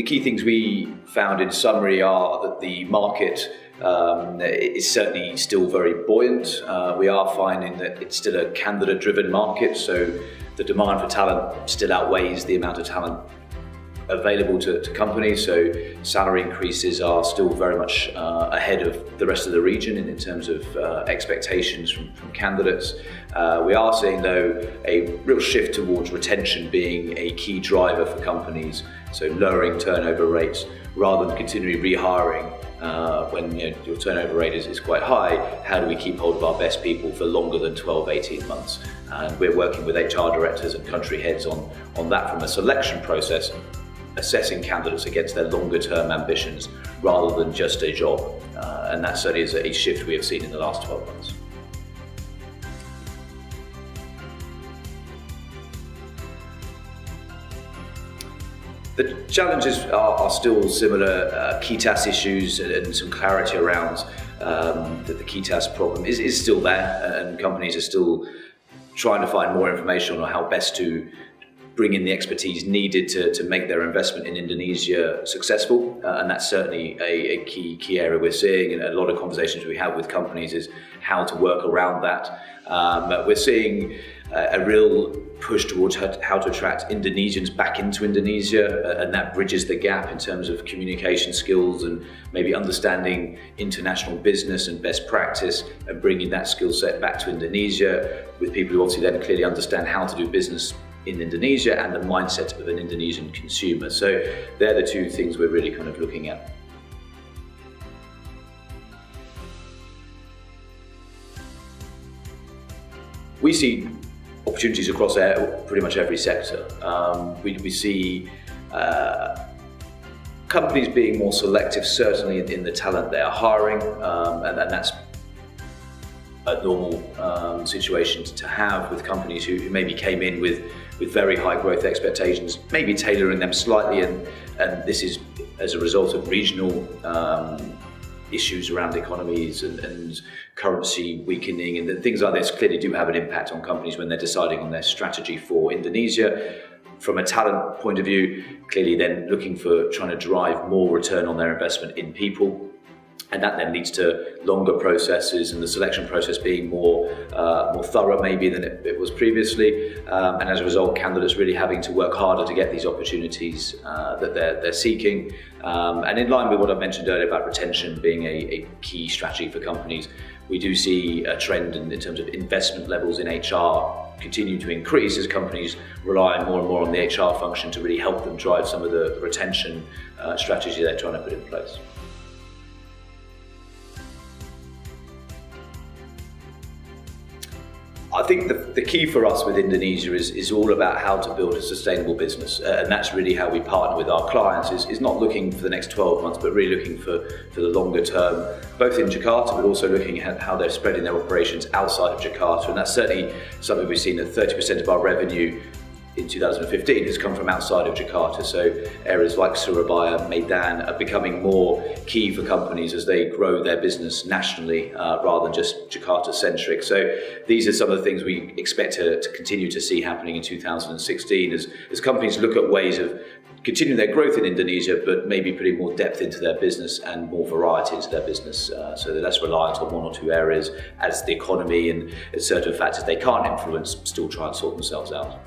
key things we found in summary are that the market is certainly still very buoyant. We are finding that it's still a candidate-driven market, so the demand for talent still outweighs the amount of talent available to companies, so salary increases are still very much ahead of the rest of the region in terms of expectations from candidates. We are seeing, though, a real shift towards retention being a key driver for companies, so lowering turnover rates rather than continually rehiring when your turnover rate is quite high. How do we keep hold of our best people for longer than 12-18 months? And we're working with HR directors and country heads on that from a selection process, assessing candidates against their longer term ambitions rather than just a job. And that certainly is a shift we have seen in the last 12 months. The challenges are still similar. Key task issues and some clarity around that the key task problem is still there, and companies are still trying to find more information on how best to bring in the expertise needed to make their investment in Indonesia successful. And that's certainly a key area we're seeing, and a lot of conversations we have with companies is how to work around that. We're seeing a real push towards how to attract Indonesians back into Indonesia, and that bridges the gap in terms of communication skills and maybe understanding international business and best practice, and bringing that skill set back to Indonesia with people who obviously then clearly understand how to do business in Indonesia and the mindset of an Indonesian consumer. So they're the two things we're really kind of looking at. We see opportunities across pretty much every sector. We see companies being more selective, certainly in the talent they are hiring, and that's a normal situation to have with companies who maybe came in with very high growth expectations, maybe tailoring them slightly, and this is as a result of regional issues around economies and currency weakening, and things like this clearly do have an impact on companies when they're deciding on their strategy for Indonesia. From a talent point of view, clearly then looking for trying to drive more return on their investment in people. And that then leads to longer processes and the selection process being more thorough maybe than it was previously. And as a result, candidates really having to work harder to get these opportunities that they're seeking. And in line with what I mentioned earlier about retention being a key strategy for companies, we do see a trend in terms of investment levels in HR continue to increase as companies rely more and more on the HR function to really help them drive some of the retention strategy they're trying to put in place. I think the key for us with Indonesia is all about how to build a sustainable business, and that's really how we partner with our clients, is not looking for the next 12 months, but really looking for the longer term, both in Jakarta, but also looking at how they're spreading their operations outside of Jakarta. And that's certainly something we've seen, that 30% of our revenue in 2015 has come from outside of Jakarta. So areas like Surabaya, Medan are becoming more key for companies as they grow their business nationally rather than just Jakarta centric. So these are some of the things we expect to continue to see happening in 2016 as companies look at ways of continuing their growth in Indonesia, but maybe putting more depth into their business and more variety into their business, so they're less reliant on one or two areas as the economy and certain factors they can't influence still try and sort themselves out.